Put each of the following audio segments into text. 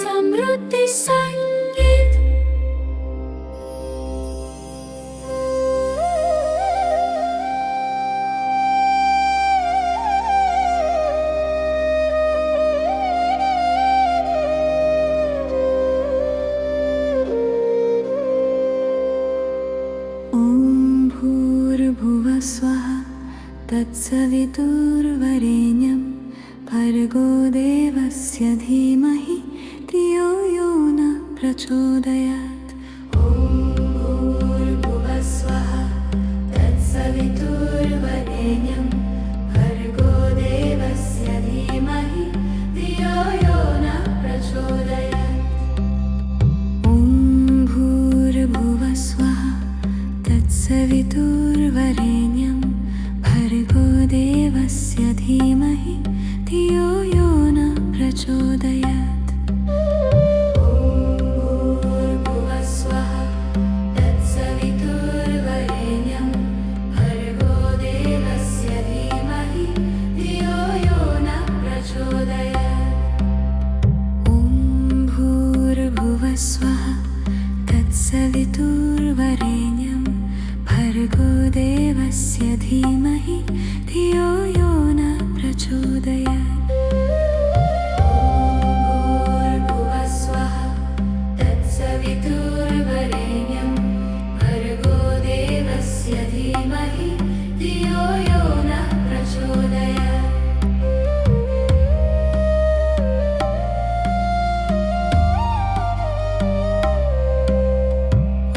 समृद्धि संगीत। ॐ भूर्भुवः स्वः तत्सवितुर्वरेण्यं भर्गो देवस्य धीमहि धियो यो नः प्रचोदयात्। ॐ भूर्भुवः स्वः तत्सवितुर्वरेण्यं भर्गो देवस्य धीमहि धियो यो नः प्रचोदयात्। ॐ भूर्भुवः स्वः तत्सवितुर्वरेण्यं भर्गो देवस्य धीमहि धियो यो नः प्रचोदयात्। ॐ भूर्भुवः स्वः तत्सवितुर्वरेण्यं भर्गो देवस्य धीमहि धियो यो नः प्रचोदयात्। ॐ भूर्भुवः स्वः तत्सवितुर्वरेण्यं भर्गो देवस्य धीमहि धियो यो नः प्रचोदयात्। भूर्भुवः स्वः तत्सवितुर्वरेण्यं भर्गो देवस्य धीमहि धियो यो नः प्रचोदयात्।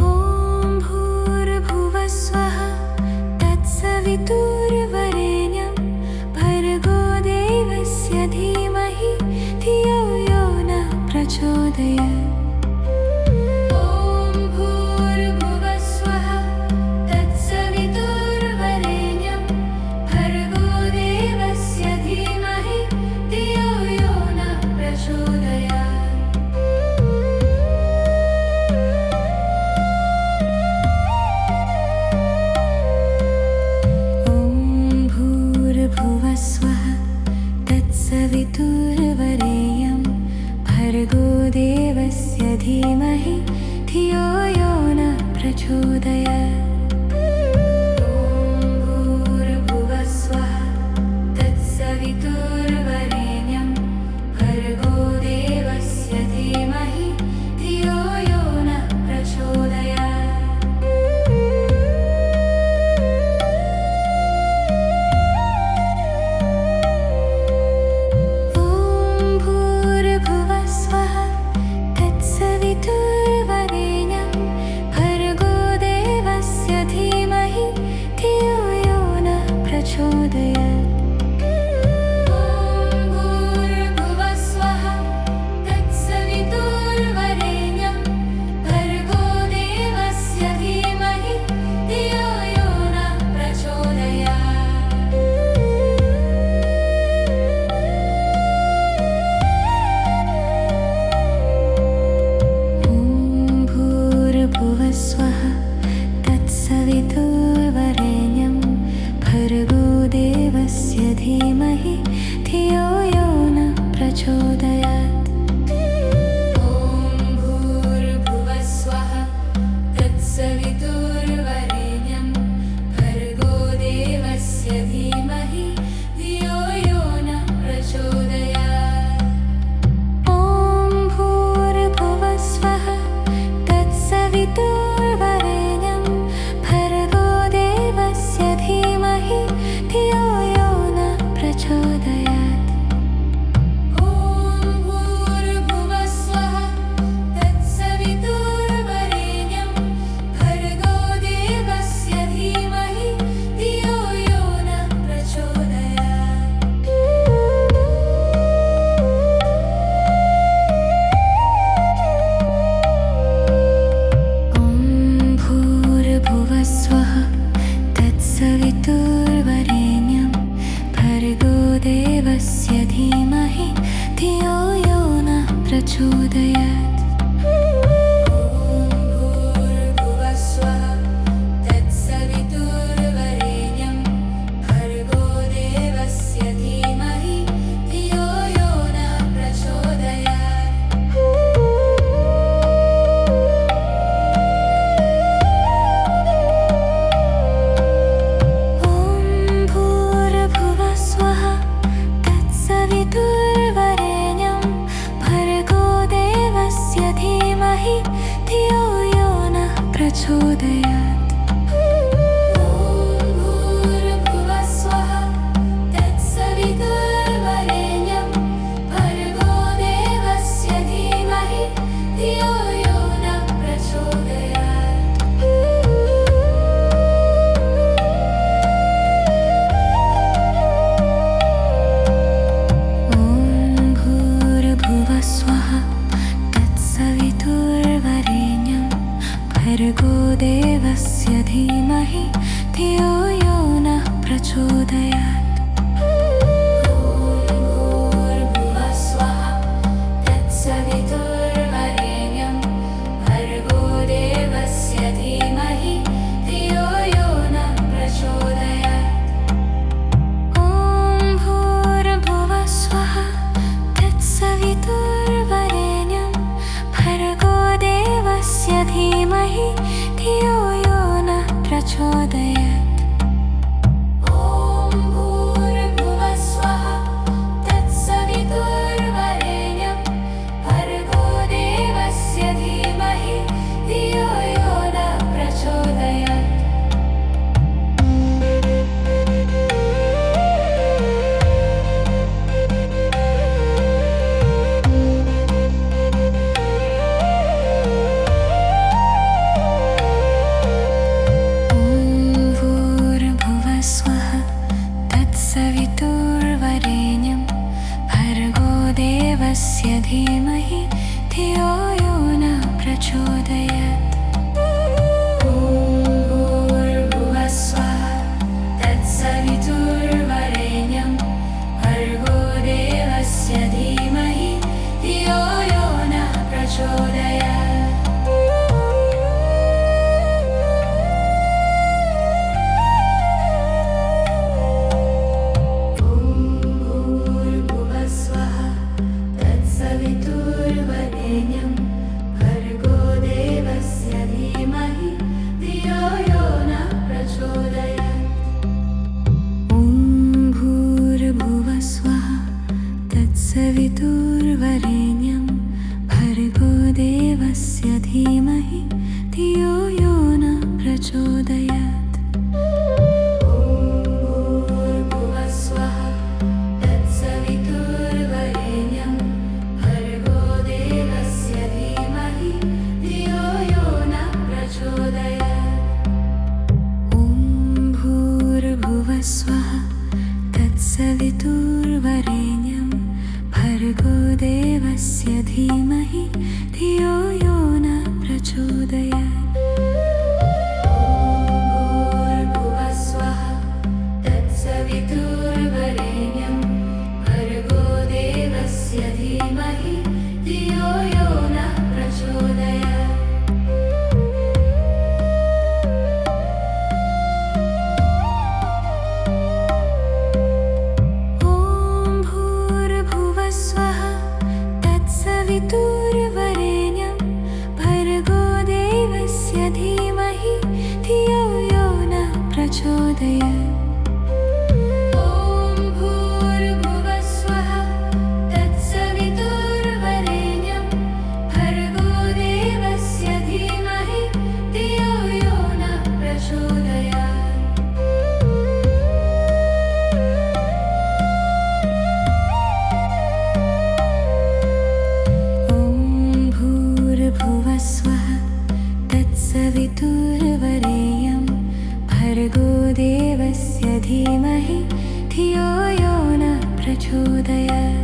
ॐ भूर्भुवः स्वः तत्सवितुर्वरेण्यं भर्गो देवस्य धीमहि धियो यो नः प्रचोदयात्। ॐ भूर्भुवः स्वः तत्सवितुर्वरेण्यं भर्गो देवस्य धीमहि धियो यो नः प्रचोदयात्। ॐ भूर्भुवः स्वः तत्सवितुर्वरेण्यं भर्गो देवस्य धीमहि धियो यो नः प्रचोदयात्। ॐ भूर्भुवः स्वः तत्सवितुर्वरेण्यं भर्गो देवस्य धीमहि धियो यो नः प्रचोदयात्। ॐ भूर्भुवः स्वः तत्सवितुर्वरेण्यं भर्गो देवस्य धीमहि धियो यो नः प्रचोदयात्। ॐ भूर्भुवः स्वः तत्सवितुर्वरेण्यं भर्गो देवस्य धीमहि धियो यो नः प्रचोदयात्। ॐ भूर्भुवः स्वः तत्सवितुर्वरेण्यं भर्गो देवस्य धीमहि धियो यो नः प्रचोदयात्। ॐ भूर्भुवः स्वः तत्सवितुर्वरेण्यं भर्गो देवस्य धीमहि धियो यो नः प्रचोदयात्। ॐ भूर्भुवः स्वः तत्सवितुर्वरेण्यं भर्गो देवस्य धीमहि धियो यो नः प्रचोदयात्। ॐ भूर्भुवः स्वः तत्सवितुर्वरेण्यं भर्गो देवस्य धीमहि धियो यो नः प्रचोदयात्। ॐ भूर्भुवः स्वः तत्सवितुर्वरेण्यं भर्गो देवस्य धीमहि धियो यो नः प्रचोदयात्। ॐ भूर्भुवः स्वः तत्सवितुर्वरेण्यं भर्गो देवस्य धीमहि धियो यो नः प्रचोदयात्। धीमहि धियो यो नः प्रचोदयात्। स्य धीमहि धियो यो नः प्रचोदयात्। ॐ भूर्भुवः स्वः तत्सवितुर्वरेण्यं भर्गो देवस्य धीमहि धियो यो नः प्रचोदयात्। सवितुर्वरेण्यं भर्गो देवस्य धीमहि धियो यो नः प्रचोदयात्। ॐ भूर्भुवः स्वः तत्सवितुर्वरेण्यं भर्गो देवस्य धीमहि धियो यो नः प्रचोदयात्। ॐ भूर्भुवः स्वः तत्सवितुर्वरेण्यं भर्गो देवस्य धीमहि धियो यो नः प्रचोदयात्। भूर्भुवः स्वः तत्सवितुर्वरेण्यं भर्गो देवस्य धीमहि धियो यो नः प्रचोदयात्। सवितुर्वरेण्यं भर्गो देवस्य धीमहि धियो यो नः प्रचोदयात्। ॐ भूर्भुवः स्वः तत्सवितुर्वरेण्यं भर्गो देवस्य धीमहि धियो यो नः प्रचोदयात्। भूर्भुवः स्वः तत्सवितुर्वरेण्यं भर्गो देवस्य धीमहि धियो यो नः प्रचोदयात्। ॐ भूर्भुवः स्वः तत्सवितुर्वरेण्यं भर्गो देवस्य धीमहि धियो यो नः प्रचोदयात्।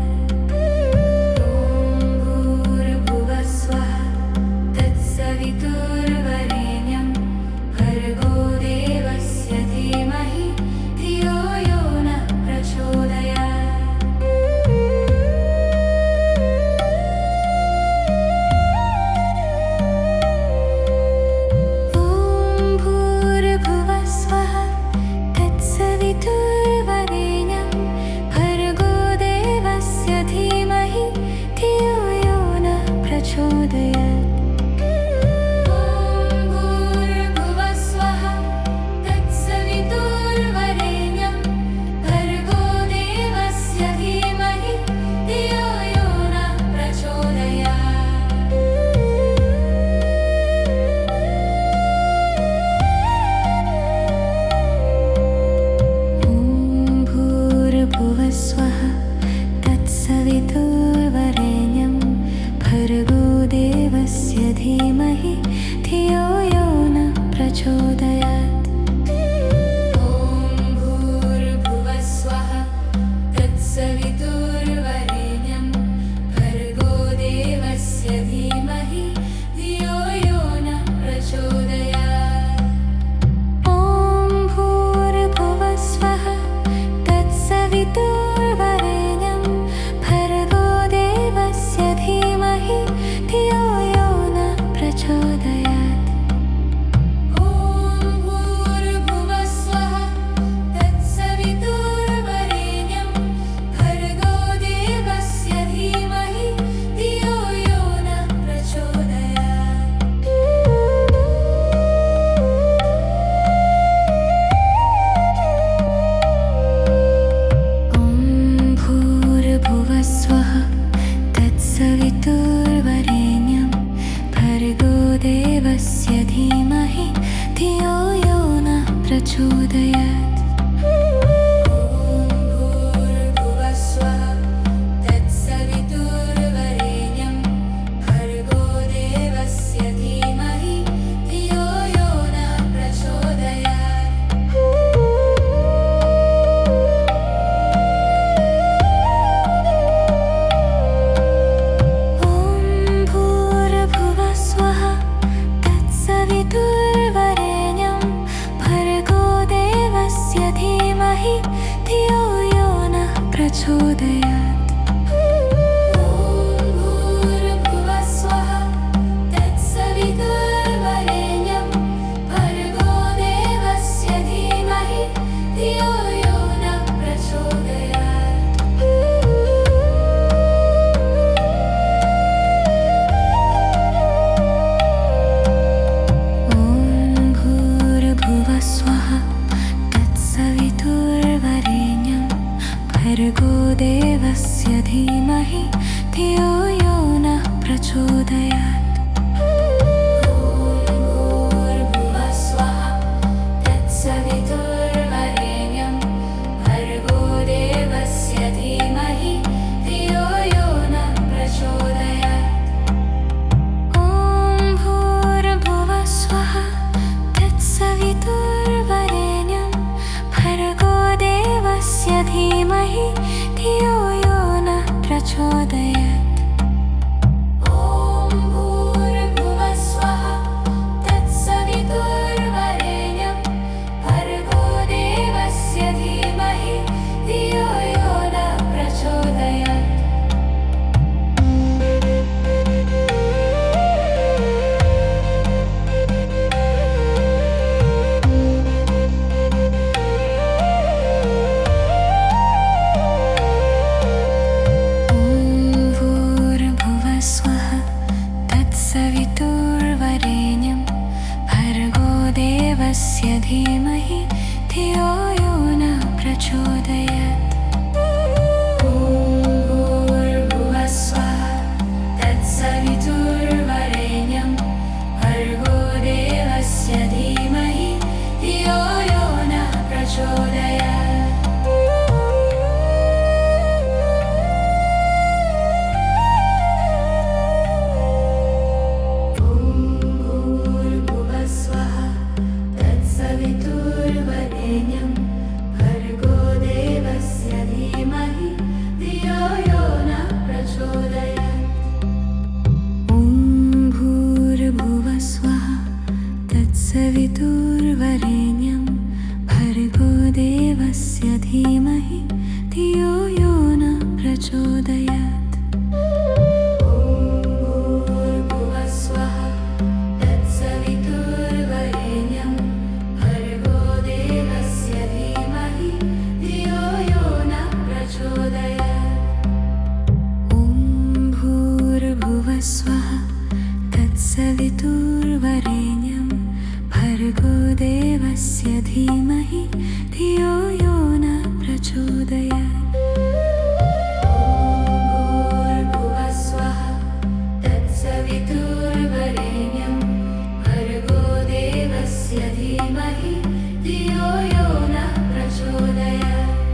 प्रचोदयात्। भर्गो देवस्य धीमहि धियो यो नः प्रचोदयात्। धीमहि धियो यो नः प्रचोदयात्। भूर्भुवः स्वः तत्सवितुर्वरेण्यं भर्गो देवस्य धीमहि धियो यो नः प्रचोदयात्। भूर्भुवः स्वः तत्सवितुर्वरेण्यं भर्गो देवस्य धीमहि धियो यो नः प्रचोदयात्। ॐ भूर्भुवः स्वः तत्सवितुर्वरेण्यं भर्गो देवस्य धीमहि धियो यो नः प्रचोदयात्। स्वः तत्सवितुर्वरेण्यं भर्गो देवस्य धीमहि धियो यो नः प्रचोदयात्। भूर्भुवः स्वः तत्सवितुर्वरेण्यं भर्गो देवस्य धीमहि धियो यो नः प्रचोदयात्। सवितुर्वरेण्यं भर्गो देवस्य धीमहि धियो यो नः प्रचोदयात्।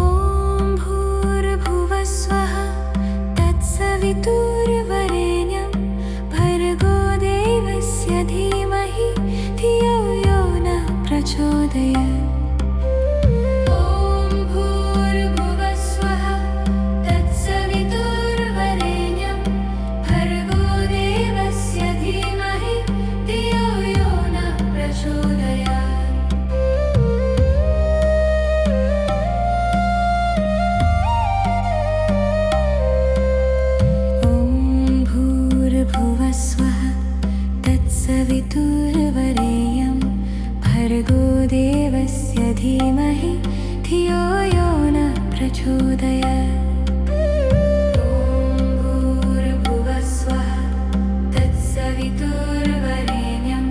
ॐ भूर्भुवः स्वः तत्सवितुर्वरेण्यं भर्गो देवस्य धीमहि धियो यो नः प्रचोदयात्। भूर्भुवः स्वः तत्सवितुर्वरेण्यं भर्गो देवस्य धीमहि धियो यो नः प्रचोदयात्। भूर्भुवः स्वः तत्सवितुर्वरेण्यं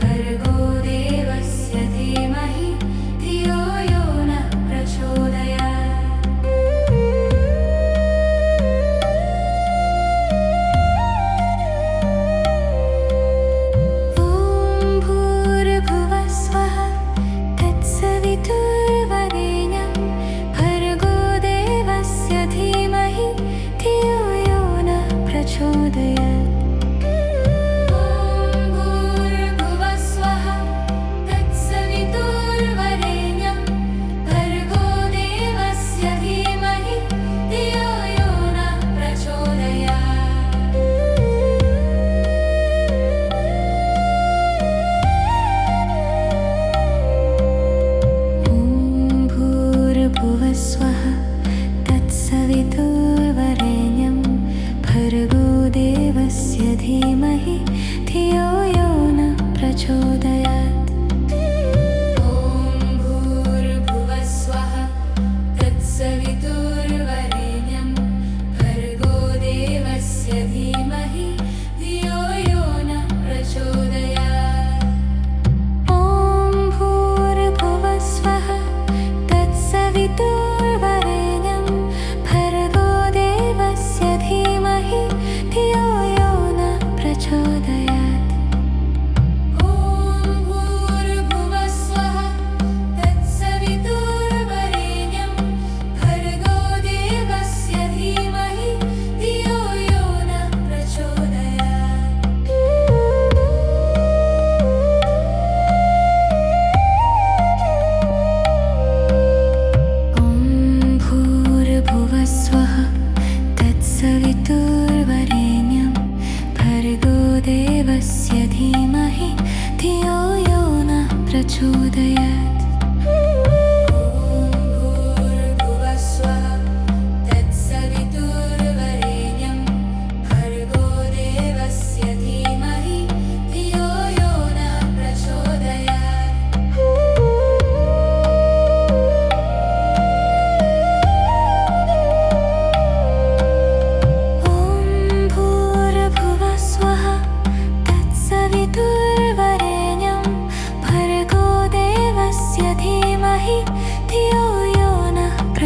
भर्गो देवस्य धीमहि धियो यो नः प्रचोदयात्। ॐ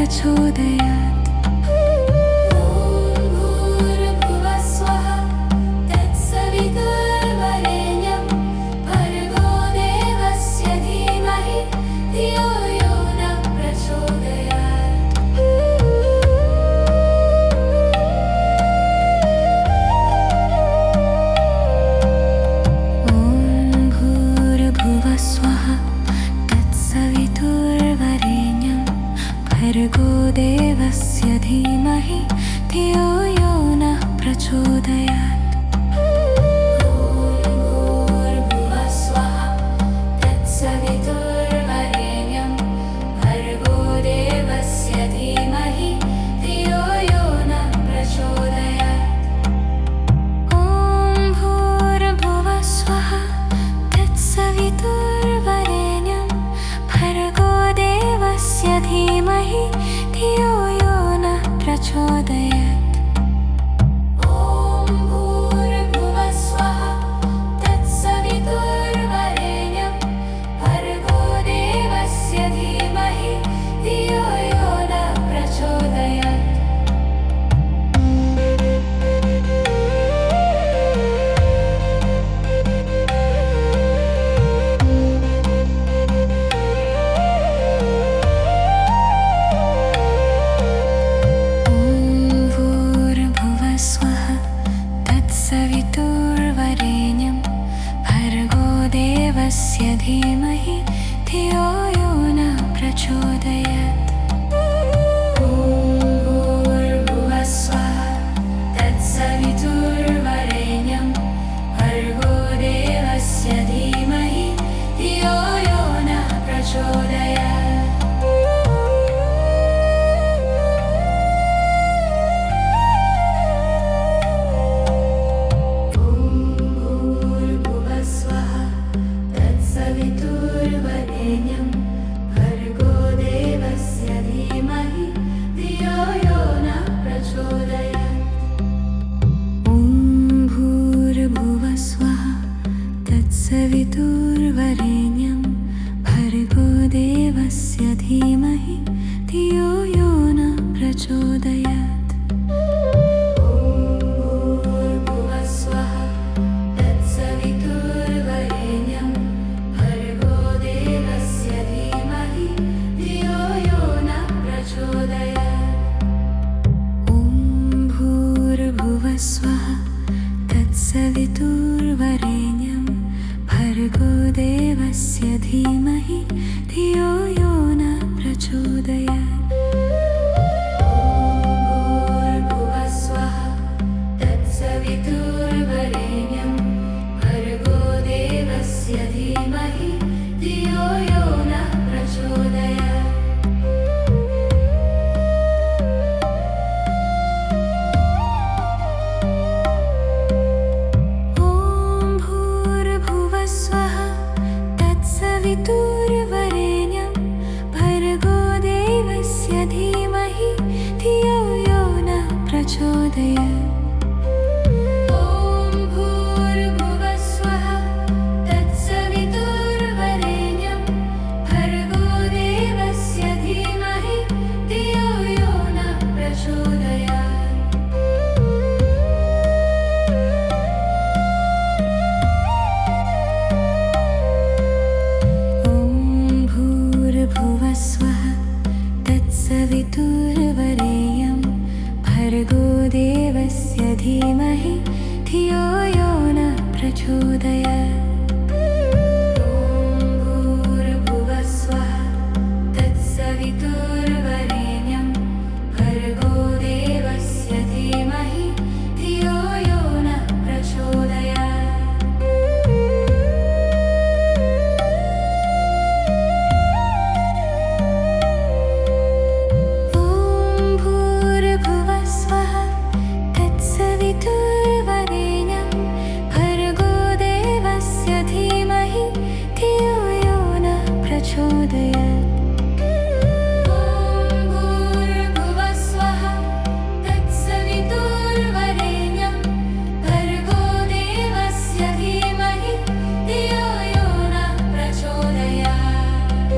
प्रचोदयात्। ॐ भूर्भुवः स्वः तत्सवितुर्वरेण्यं भर्गो देवस्य धीमहि धियो यो नः प्रचोदयात्। ॐ भूर्भुवः स्वः तत्सवितुर्वरेण्यं भर्गो देवस्य धीमहि धियो यो नः प्रचोदयात्। ॐ भूर्भुवः स्वः तत्सवितुर्वरेण्यं भर्गो देवस्य धीमहि धियो यो नः प्रचोदयात्। ॐ भूर्भुवः स्वः तत्सवितुर्वरेण्यं भर्गो देवस्य धीमहि धियो यो नः प्रचोदयात्। ॐ भूर्भुवः स्वः तत्सवितुर्वरेण्यं भर्गो देवस्य धीमहि धियो यो नः प्रचोदयात्। ॐ भूर्भुवः स्वः तत्सवितुर्वरेण्यं भर्गो देवस्य धीमहि धियो यो नः प्रचोदयात्। ॐ भूर्भुवः स्वः तत्सवितुर्वरेण्यं भर्गो देवस्य धीमहि धियो यो नः प्रचोदयात्। ॐ भूर्भुवः स्वः तत्सवितुर्वरेण्यं भर्गो देवस्य धीमहि धियो यो नः प्रचोदयात्। ॐ भूर्भुवः स्वः तत्सवितुर्वरेण्यं भर्गो देवस्य धीमहि धियो यो नः प्रचोदयात्। ॐ भूर्भुवः स्वः तत्सवितुर्वरेण्यं भर्गो देवस्य धीमहि धियो यो नः प्रचोदयात्। ॐ भूर्भुवः स्वः तत्सवितुर्वरेण्यं भर्गो देवस्य धीमहि धियो यो नः प्रचोदयात्। भूर्भुवः स्वः तत्सवितुर्वरेण्यं भर्गो देवस्य धीमहि धियो यो नः प्रचोदयात्। ॐ भूर्भुवः स्वः तत्सवितुर्वरेण्यं भर्गो देवस्य धीमहि धियो यो नः प्रचोदयात्। ॐ भूर्भुवः स्वः तत्सवितुर्वरेण्यं भर्गो देवस्य धीमहि धियो यो नः प्रचोदयात्। ॐ भूर्भुवः स्वः तत्सवितुर्वरेण्यं भर्गो देवस्य धीमहि धियो यो नः प्रचोदयात्। ॐ भूर्भुवः स्वः तत्सवितुर्वरेण्यं भर्गो देवस्य धीमहि धियो यो नः प्रचोदयात्। ॐ भूर्भुवः स्वः तत्सवितुर्वरेण्यं भर्गो देवस्य धीमहि धियो यो नः प्रचोदयात्। ॐ भूर्भुवः स्वः तत्सवितुर्वरेण्यं भर्गो देवस्य धीमहि धियो यो नः प्रचोदयात्। ॐ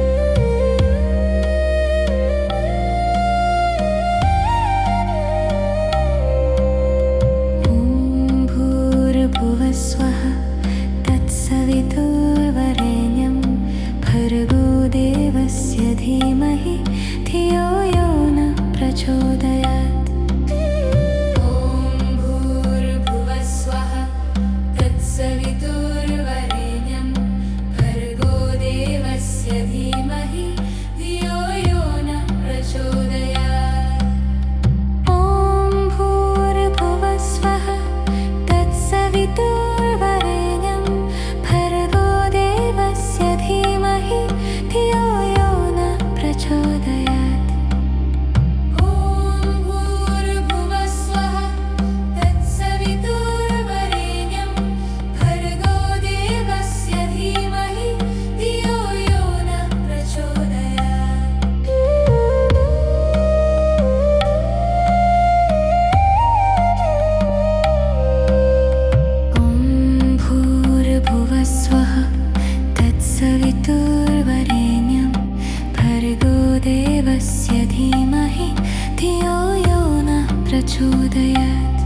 देवस्य धीमहि धियो यो न प्रचोदयात्। ॐ भूर्भुवः स्वः तत्सवितुर्वरेण्यं भर्गो देवस्य धीमहि धियो यो न प्रचोदयात्। ॐ भूर्भुवः स्वः तत्सवितुर्वरेण्यं भर्गो देवस्य धीमहि धियो यो न प्रचोदयात्। ॐ भूर्भुवः स्वः तत्सवितुर्वरेण्यं भर्गो देवस्य धीमहि धियो यो न प्रचोदयात्। ॐ भूर्भुवः स्वः तत्सवितुर्वरेण्यं भर्गो देवस्य धीमहि धियो यो न प्रचोदयात्।